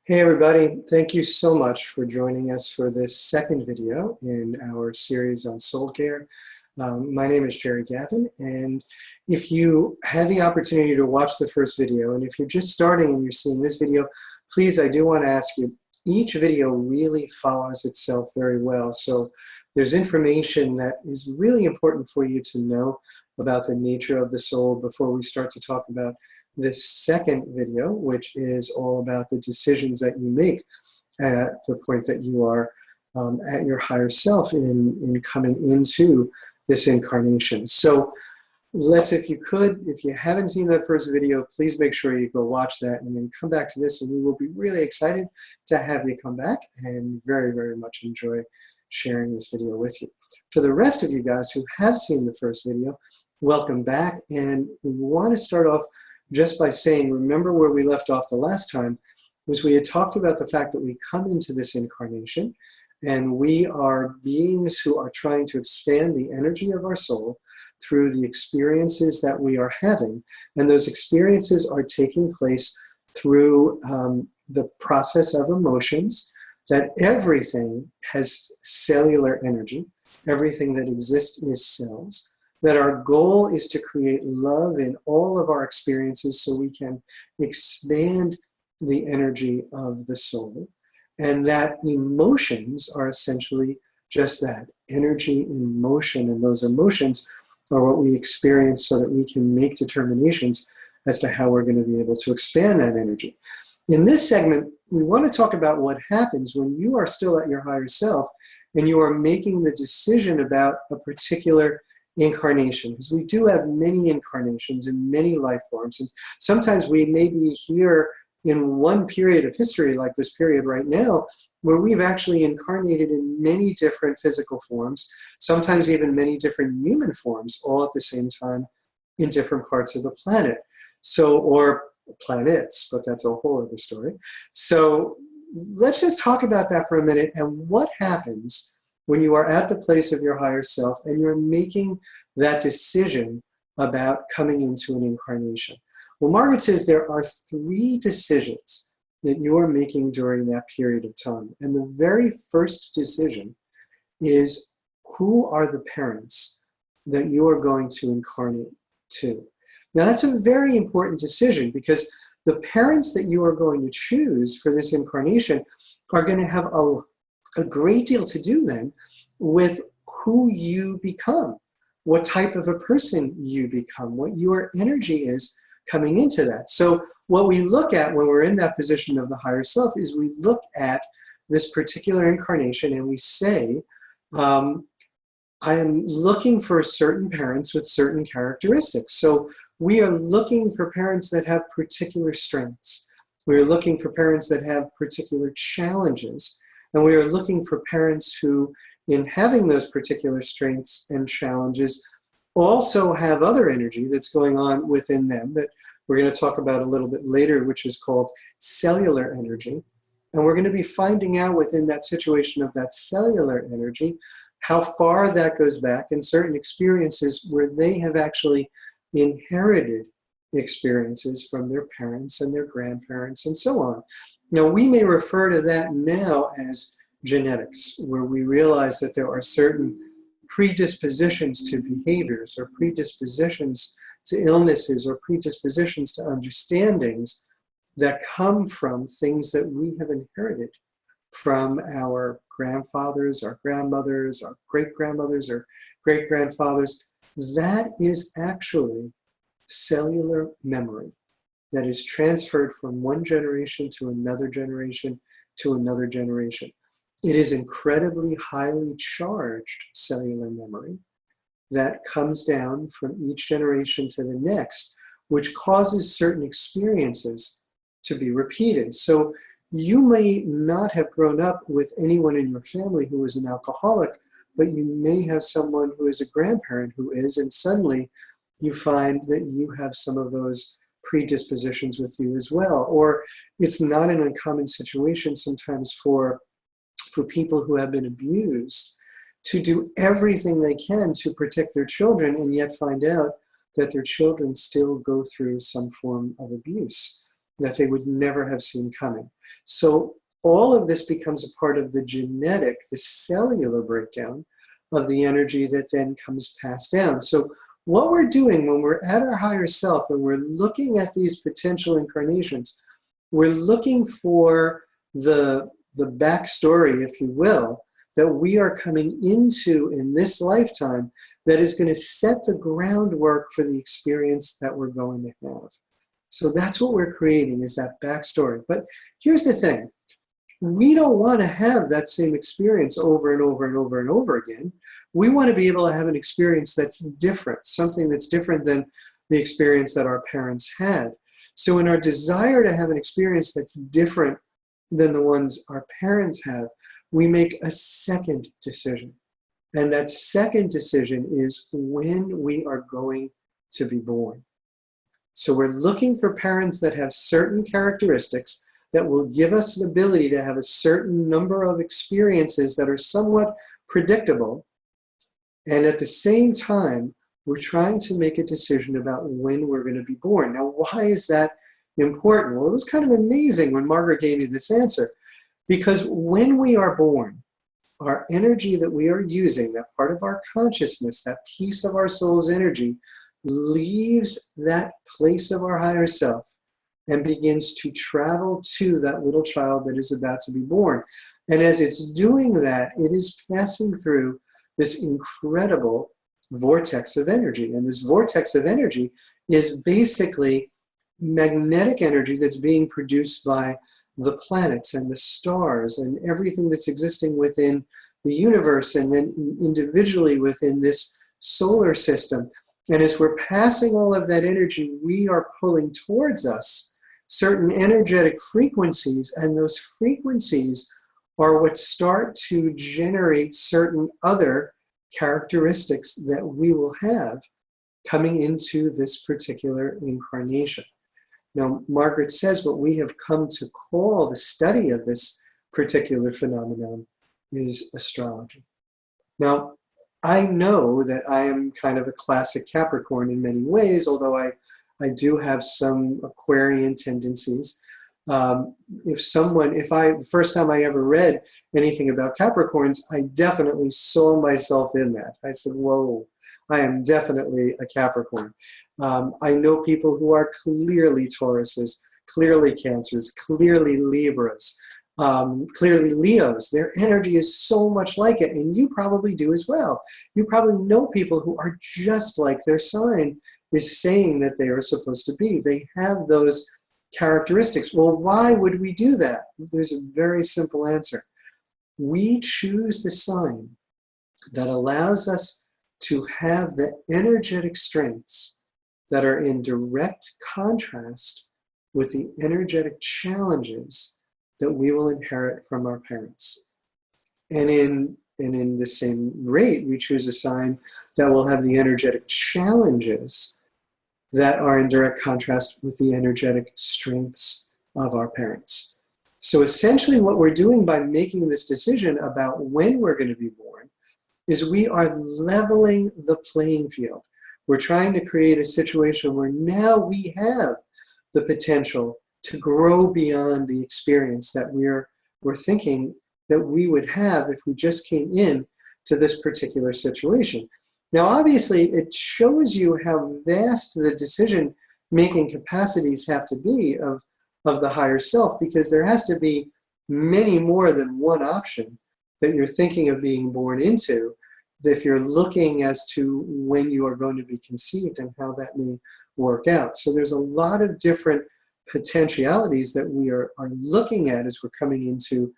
Hey everybody, thank you so much for joining us for this second video in our series on soul care. My name is Gerry Gavin, and if you had the opportunity to watch the first video, and if you're just starting and you're seeing this video, please, I do want to ask you, each video really follows itself very well. So there's information that is really important for you to know about the nature of the soul before we start to talk about this second video, which is all about the decisions that you make at the point that you are at your higher self in coming into this incarnation. So if you haven't seen that first video, please make sure you go watch that and then come back to this, and we will be really excited to have you come back and very, very much enjoy sharing this video with you. For the rest of you guys who have seen the first video, welcome back, and we want to start off just by saying, remember where we left off the last time, was we had talked about the fact that we come into this incarnation and we are beings who are trying to expand the energy of our soul through the experiences that we are having. And those experiences are taking place through the process of emotions, that everything has cellular energy, everything that exists is cells, that our goal is to create love in all of our experiences so we can expand the energy of the soul, and that emotions are essentially just that, energy in motion, and those emotions are what we experience so that we can make determinations as to how we're going to be able to expand that energy. In this segment, we want to talk about what happens when you are still at your higher self and you are making the decision about a particular incarnation, because we do have many incarnations in many life forms, and sometimes we may be here in one period of history, like this period right now, where we've actually incarnated in many different physical forms, sometimes even many different human forms, all at the same time in different parts of the planet. So, or planets, but that's a whole other story. So let's just talk about that for a minute, and what happens when you are at the place of your higher self and you're making that decision about coming into an incarnation. Well, Margaret says there are 3 decisions that you are making during that period of time. And the very first decision is, who are the parents that you are going to incarnate to? Now, that's a very important decision, because the parents that you are going to choose for this incarnation are going to have a great deal to do then with who you become, what type of a person you become, what your energy is coming into that. So what we look at when we're in that position of the higher self is we look at this particular incarnation and we say, I am looking for certain parents with certain characteristics. So we are looking for parents that have particular strengths. We are looking for parents that have particular challenges. And we are looking for parents who, in having those particular strengths and challenges, also have other energy that's going on within them that we're going to talk about a little bit later, which is called cellular energy. And we're going to be finding out within that situation of that cellular energy how far that goes back in certain experiences where they have actually inherited experiences from their parents and their grandparents and so on. Now, we may refer to that now as genetics, where we realize that there are certain predispositions to behaviors, or predispositions to illnesses, or predispositions to understandings that come from things that we have inherited from our grandfathers, our grandmothers, our great-grandmothers, or great-grandfathers. That is actually cellular memory that is transferred from one generation to another generation to another generation. It is incredibly highly charged cellular memory that comes down from each generation to the next, which causes certain experiences to be repeated. So you may not have grown up with anyone in your family who is an alcoholic, but you may have someone who is a grandparent who is, and suddenly you find that you have some of those predispositions with you as well. Or it's not an uncommon situation sometimes for people who have been abused to do everything they can to protect their children, and yet find out that their children still go through some form of abuse that they would never have seen coming. So all of this becomes a part of the genetic, the cellular breakdown of the energy that then comes passed down. So what we're doing when we're at our higher self and we're looking at these potential incarnations, we're looking for the backstory, if you will, that we are coming into in this lifetime that is going to set the groundwork for the experience that we're going to have. So that's what we're creating, is that backstory. But here's the thing. We don't want to have that same experience over and over and over and over again. We want to be able to have an experience that's different, something that's different than the experience that our parents had. So in our desire to have an experience that's different than the ones our parents have, we make a second decision. And that second decision is when we are going to be born. So we're looking for parents that have certain characteristics that will give us the ability to have a certain number of experiences that are somewhat predictable. And at the same time, we're trying to make a decision about when we're going to be born. Now, why is that important? Well, it was kind of amazing when Margaret gave me this answer, because when we are born, our energy that we are using, that part of our consciousness, that piece of our soul's energy, leaves that place of our higher self and begins to travel to that little child that is about to be born. And as it's doing that, it is passing through this incredible vortex of energy. And this vortex of energy is basically magnetic energy that's being produced by the planets and the stars and everything that's existing within the universe and then individually within this solar system. And as we're passing all of that energy, we are pulling towards us certain energetic frequencies, and those frequencies are what start to generate certain other characteristics that we will have coming into this particular incarnation. Now, Margaret says what we have come to call the study of this particular phenomenon is astrology. Now, I know that I am kind of a classic Capricorn in many ways, although I do have some Aquarian tendencies. The first time I ever read anything about Capricorns, I definitely saw myself in that. I said, whoa, I am definitely a Capricorn. I know people who are clearly Tauruses, clearly Cancers, clearly Libras, clearly Leos. Their energy is so much like it, and you probably do as well. You probably know people who are just like their sign is saying that they are supposed to be. They have those characteristics. Well, why would we do that? There's a very simple answer. We choose the sign that allows us to have the energetic strengths that are in direct contrast with the energetic challenges that we will inherit from our parents. And in the same rate, we choose a sign that will have the energetic challenges that are in direct contrast with the energetic strengths of our parents. So essentially what we're doing by making this decision about when we're going to be born is we are leveling the playing field. We're trying to create a situation where now we have the potential to grow beyond the experience that we're thinking that we would have if we just came in to this particular situation. Now, obviously, it shows you how vast the decision-making capacities have to be of the higher self, because there has to be many more than one option that you're thinking of being born into if you're looking as to when you are going to be conceived and how that may work out. So there's a lot of different potentialities that we are looking at as we're coming into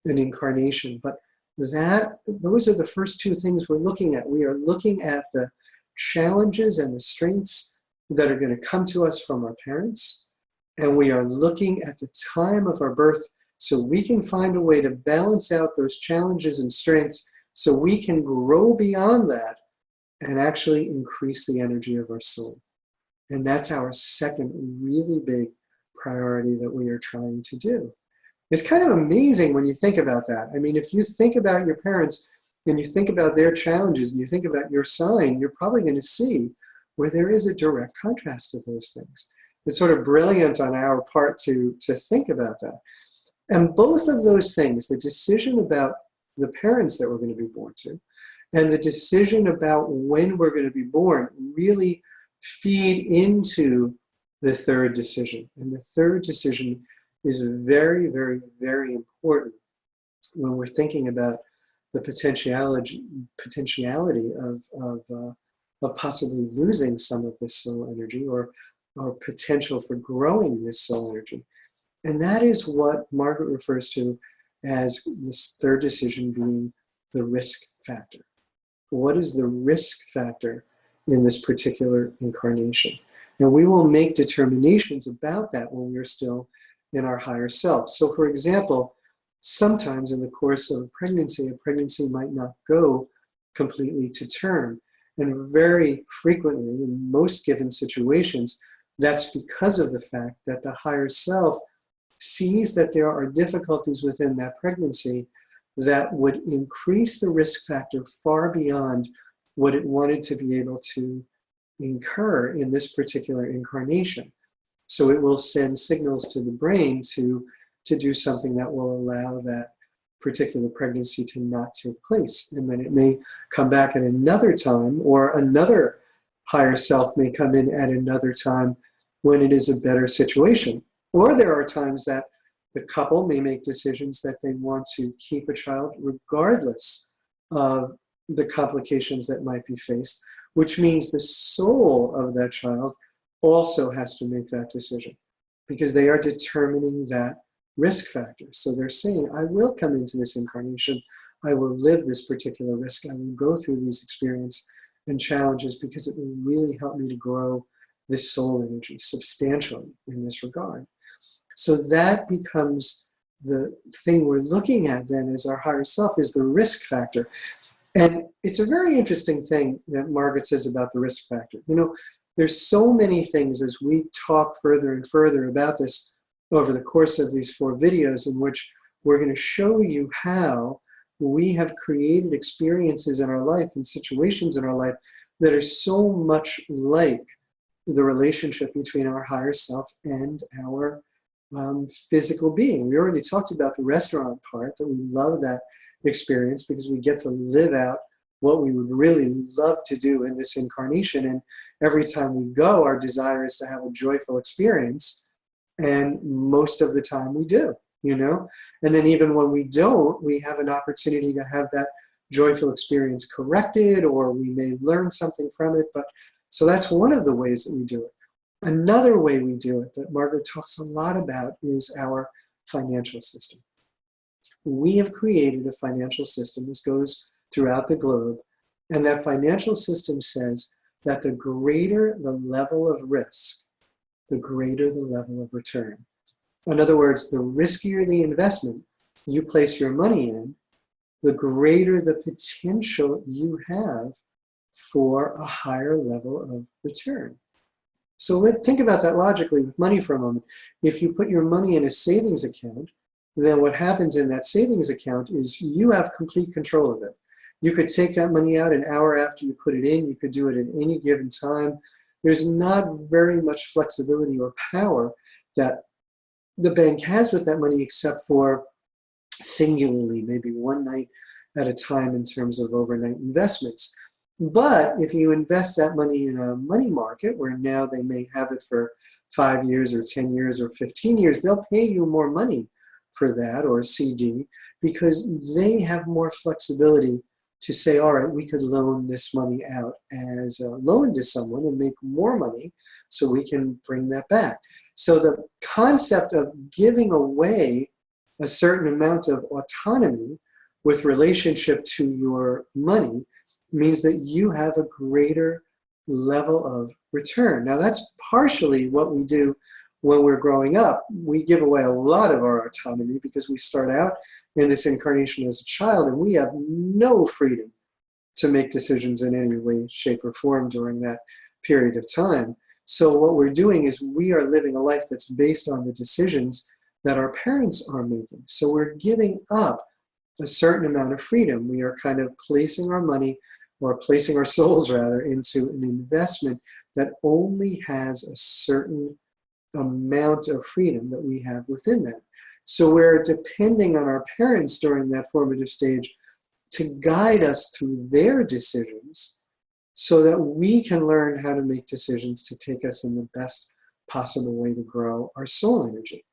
an incarnation. But those are the first two things we're looking at. We are looking at the challenges and the strengths that are going to come to us from our parents, and we are looking at the time of our birth so we can find a way to balance out those challenges and strengths so we can grow beyond that and actually increase the energy of our soul. And that's our second really big priority that we are trying to do. It's kind of amazing when you think about that. I mean, if you think about your parents and you think about their challenges and you think about your sign, you're probably going to see where there is a direct contrast to those things. It's sort of brilliant on our part to think about that. And both of those things, the decision about the parents that we're going to be born to, and the decision about when we're going to be born, really feed into the third decision. And the third decision is very, very, very important when we're thinking about the potentiality of possibly losing some of this soul energy, or potential for growing this soul energy. And that is what Margaret refers to as this third decision being the risk factor. What is the risk factor in this particular incarnation? And we will make determinations about that when we're still in our higher self. So for example, sometimes in the course of a pregnancy might not go completely to term. And very frequently, in most given situations, that's because of the fact that the higher self sees that there are difficulties within that pregnancy that would increase the risk factor far beyond what it wanted to be able to incur in this particular incarnation. So it will send signals to the brain to do something that will allow that particular pregnancy to not take place. And then it may come back at another time, or another higher self may come in at another time when it is a better situation. Or there are times that the couple may make decisions that they want to keep a child regardless of the complications that might be faced, which means the soul of that child also has to make that decision, because they are determining that risk factor. So they're saying, I will come into this incarnation, I will live this particular risk, I will go through these experiences and challenges because it will really help me to grow this soul energy substantially in this regard. So that becomes the thing we're looking at then as our higher self, is the risk factor. And it's a very interesting thing that Margaret says about the risk factor. You know, there's so many things as we talk further and further about this over the course of these 4 videos, in which we're going to show you how we have created experiences in our life and situations in our life that are so much like the relationship between our higher self and our physical being. We already talked about the restaurant part, that we love that experience because we get to live out what we would really love to do in this incarnation. And every time we go, our desire is to have a joyful experience. And most of the time we do, you know? And then even when we don't, we have an opportunity to have that joyful experience corrected, or we may learn something from it. But so that's one of the ways that we do it. Another way we do it that Margaret talks a lot about is our financial system. We have created a financial system. This goes throughout the globe. And that financial system says that the greater the level of risk, the greater the level of return. In other words, the riskier the investment you place your money in, the greater the potential you have for a higher level of return. So let's think about that logically with money for a moment. If you put your money in a savings account, then what happens in that savings account is you have complete control of it. You could take that money out an hour after you put it in. You could do it at any given time. There's not very much flexibility or power that the bank has with that money, except for singularly, maybe one night at a time in terms of overnight investments. But if you invest that money in a money market, where now they may have it for 5 years or 10 years or 15 years, they'll pay you more money for that, or a CD, because they have more flexibility to say, all right, we could loan this money out as a loan to someone and make more money so we can bring that back. So the concept of giving away a certain amount of autonomy with relationship to your money means that you have a greater level of return. Now that's partially what we do when we're growing up. We give away a lot of our autonomy because we start out in this incarnation as a child and we have no freedom to make decisions in any way, shape, or form during that period of time. So what we're doing is we are living a life that's based on the decisions that our parents are making. So we're giving up a certain amount of freedom. We are kind of placing our money, or placing our souls rather, into an investment that only has a certain amount of freedom that we have within that. So we're depending on our parents during that formative stage to guide us through their decisions so that we can learn how to make decisions to take us in the best possible way to grow our soul energy.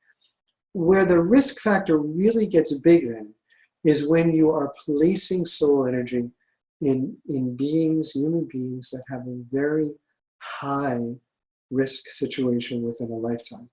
Where the risk factor really gets big then is when you are placing soul energy in beings, human beings that have a very high risk situation within a lifetime.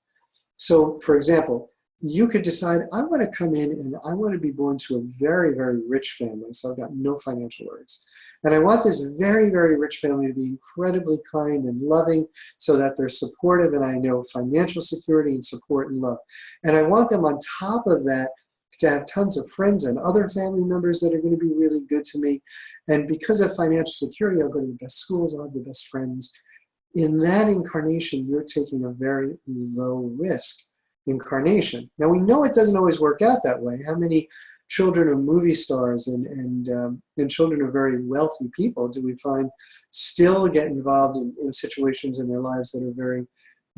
So, for example, you could decide, I want to come in and I want to be born to a very, very rich family, so I've got no financial worries. And I want this very, very rich family to be incredibly kind and loving so that they're supportive and I know financial security and support and love. And I want them on top of that to have tons of friends and other family members that are going to be really good to me. And because of financial security, I'll go to the best schools, I'll have the best friends. In that incarnation, you're taking a very low risk incarnation. Now we know it doesn't always work out that way. How many children of movie stars and children of very wealthy people do we find still get involved in situations in their lives that are very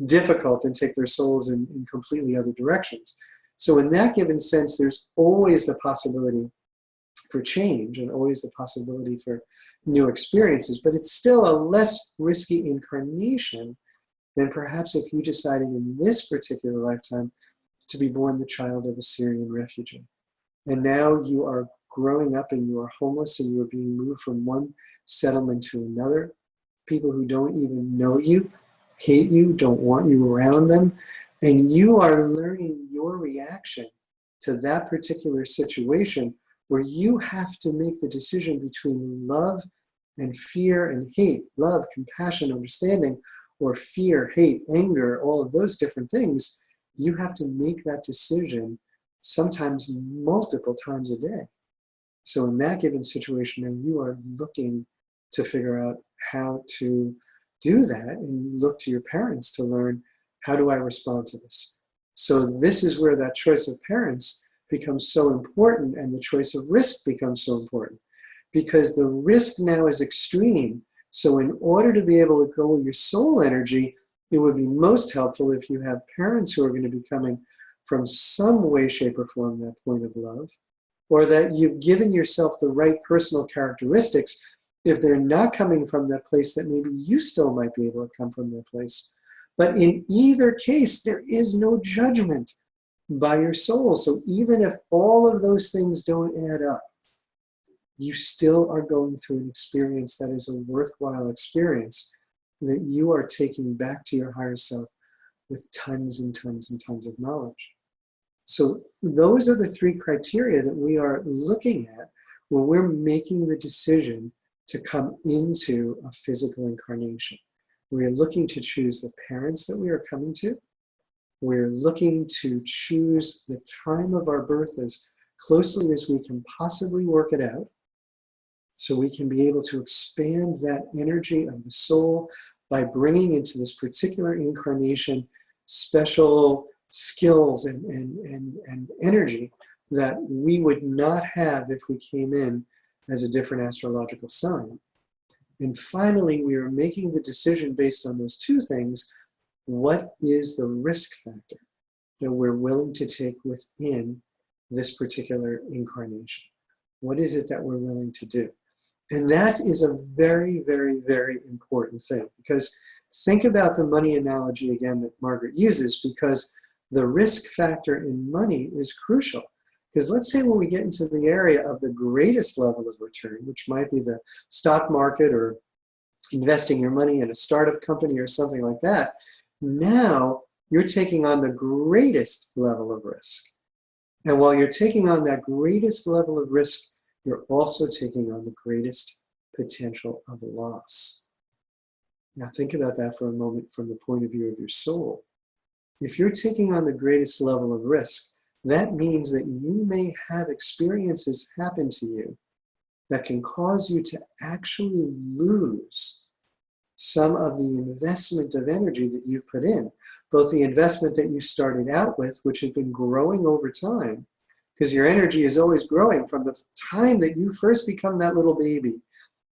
difficult and take their souls in completely other directions? So in that given sense, there's always the possibility for change and always the possibility for new experiences, but it's still a less risky incarnation than perhaps if you decided in this particular lifetime to be born the child of a Syrian refugee. And now you are growing up and you are homeless and you are being moved from one settlement to another. People who don't even know you, hate you, don't want you around them, and you are learning your reaction to that particular situation where you have to make the decision between love and fear and hate, love, compassion, understanding, or fear, hate, anger, all of those different things. You have to make that decision sometimes multiple times a day. So in that given situation, now you are looking to figure out how to do that and look to your parents to learn, how do I respond to this? So this is where that choice of parents becomes so important and the choice of risk becomes so important, because the risk now is extreme. So in order to be able to go with your soul energy, it would be most helpful if you have parents who are going to be coming from some way, shape, or form that point of love, or that you've given yourself the right personal characteristics if they're not coming from that place, that maybe you still might be able to come from that place. But in either case, there is no judgment by your soul. So even if all of those things don't add up, you still are going through an experience that is a worthwhile experience that you are taking back to your higher self with tons and tons and tons of knowledge. So those are the three criteria that we are looking at when we're making the decision to come into a physical incarnation. We are looking to choose the parents that we are coming to. We're looking to choose the time of our birth as closely as we can possibly work it out, so we can be able to expand that energy of the soul by bringing into this particular incarnation special skills and energy that we would not have if we came in as a different astrological sign. And finally, we are making the decision based on those two things. What is the risk factor that we're willing to take within this particular incarnation? What is it that we're willing to do? And that is a very, very, very important thing, because think about the money analogy again that Margaret uses, because the risk factor in money is crucial. Because let's say when we get into the area of the greatest level of return, which might be the stock market or investing your money in a startup company or something like that, now you're taking on the greatest level of risk. And while you're taking on that greatest level of risk, you're also taking on the greatest potential of loss. Now think about that for a moment from the point of view of your soul. If you're taking on the greatest level of risk, that means that you may have experiences happen to you that can cause you to actually lose some of the investment of energy that you've put in, both the investment that you started out with, which has been growing over time, because your energy is always growing from the time that you first become that little baby.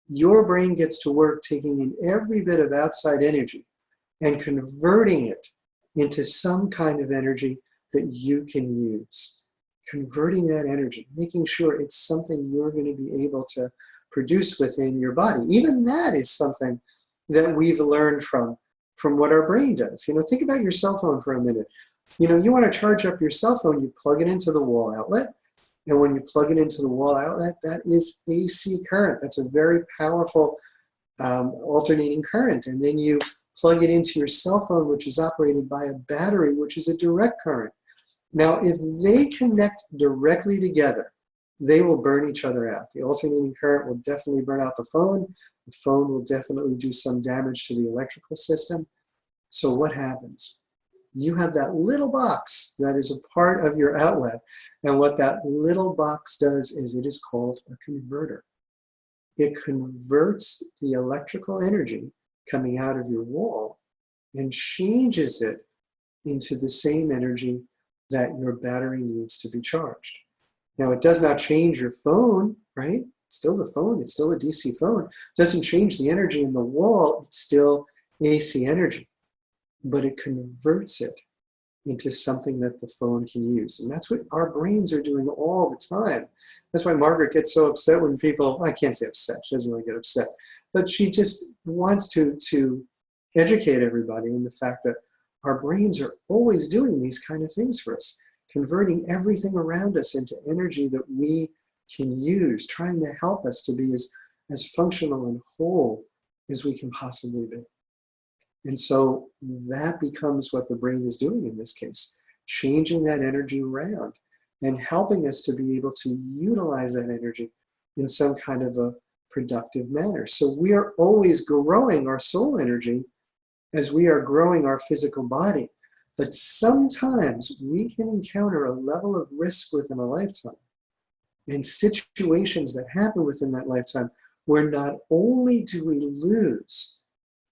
Your brain gets to work taking in every bit of outside energy and converting it into some kind of energy that you can use. Converting that energy, making sure it's something you're going to be able to produce within your body. Even that is something that we've learned from what our brain does. Think about your cell phone for a minute. You want to charge up your cell phone, you plug it into the wall outlet. And when you plug it into the wall outlet, that is AC current. That's a very powerful alternating current. And then you plug it into your cell phone, which is operated by a battery, which is a direct current. Now, if they connect directly together, they will burn each other out. The alternating current will definitely burn out the phone. The phone will definitely do some damage to the electrical system. So what happens? You have that little box that is a part of your outlet. And what that little box does is it is called a converter. It converts the electrical energy coming out of your wall and changes it into the same energy that your battery needs to be charged. Now, it does not change your phone, right? It's still the phone. It's still a DC phone. It doesn't change the energy in the wall. It's still AC energy. But it converts it into something that the phone can use. And that's what our brains are doing all the time. That's why Margaret gets so upset when people, I can't say upset, she doesn't really get upset, but she just wants to educate everybody in the fact that our brains are always doing these kind of things for us, converting everything around us into energy that we can use, trying to help us to be as functional and whole as we can possibly be. And so that becomes what the brain is doing in this case, changing that energy around and helping us to be able to utilize that energy in some kind of a productive manner. So we are always growing our soul energy as we are growing our physical body. But sometimes we can encounter a level of risk within a lifetime and situations that happen within that lifetime where not only do we lose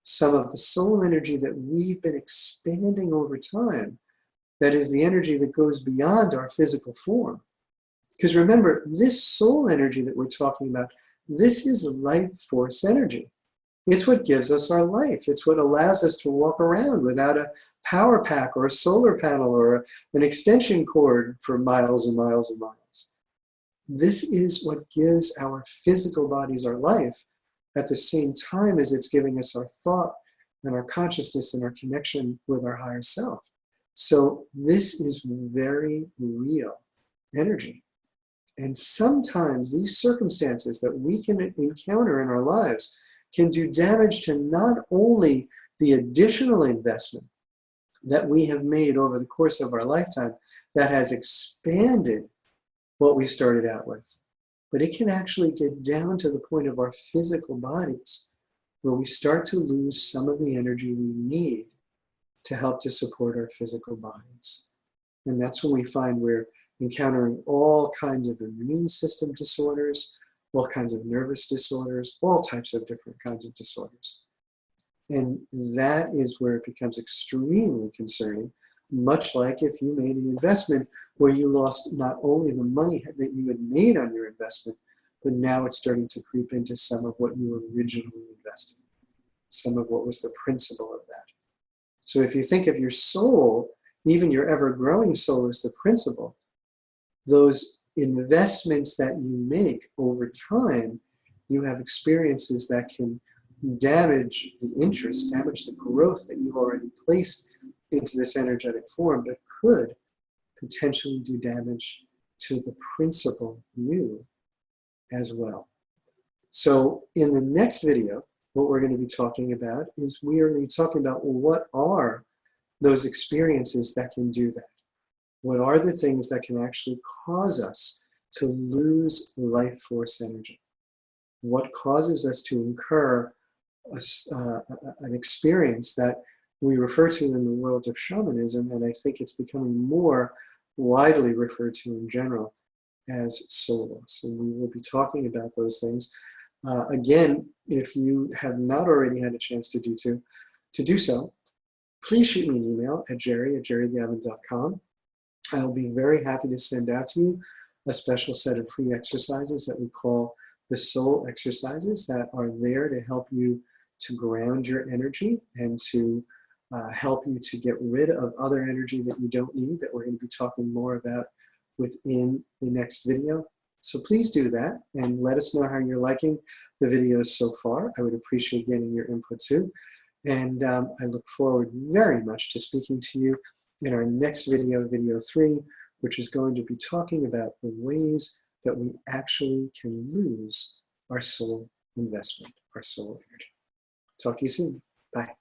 some of the soul energy that we've been expanding over time, that is the energy that goes beyond our physical form. Because remember, this soul energy that we're talking about, this is life force energy. It's what gives us our life. It's what allows us to walk around without a power pack or a solar panel or an extension cord for miles and miles and miles. This is what gives our physical bodies our life, at the same time as it's giving us our thought and our consciousness and our connection with our higher self. So this is very real energy. And sometimes these circumstances that we can encounter in our lives can do damage to not only the additional investment that we have made over the course of our lifetime that has expanded what we started out with, but it can actually get down to the point of our physical bodies where we start to lose some of the energy we need to help to support our physical bodies. And that's when we find we're encountering all kinds of immune system disorders, all kinds of nervous disorders, all types of different kinds of disorders. And that is where it becomes extremely concerning, much like if you made an investment where you lost not only the money that you had made on your investment, but now it's starting to creep into some of what you originally invested, some of what was the principle of that. So if you think of your soul, even your ever-growing soul as the principle, those investments that you make over time, you have experiences that can damage the interest, damage the growth that you've already placed into this energetic form, but could potentially do damage to the principal you as well. So in the next video, what we're going to be talking about is we are going to be talking about, well, what are those experiences that can do that? What are the things that can actually cause us to lose life force energy? What causes us to incur an experience that we refer to in the world of shamanism, and I think it's becoming more widely referred to in general as soul loss. And we will be talking about those things. Again, if you have not already had a chance to do so, please shoot me an email at gerry@gerrygavin.com. I'll be very happy to send out to you a special set of free exercises that we call the soul exercises that are there to help you to ground your energy and to help you to get rid of other energy that you don't need, that we're going to be talking more about within the next video. So please do that and let us know how you're liking the videos so far. I would appreciate getting your input too. And I look forward very much to speaking to you in our next video, video 3, which is going to be talking about the ways that we actually can lose our soul investment, our soul energy. Talk to you soon. Bye.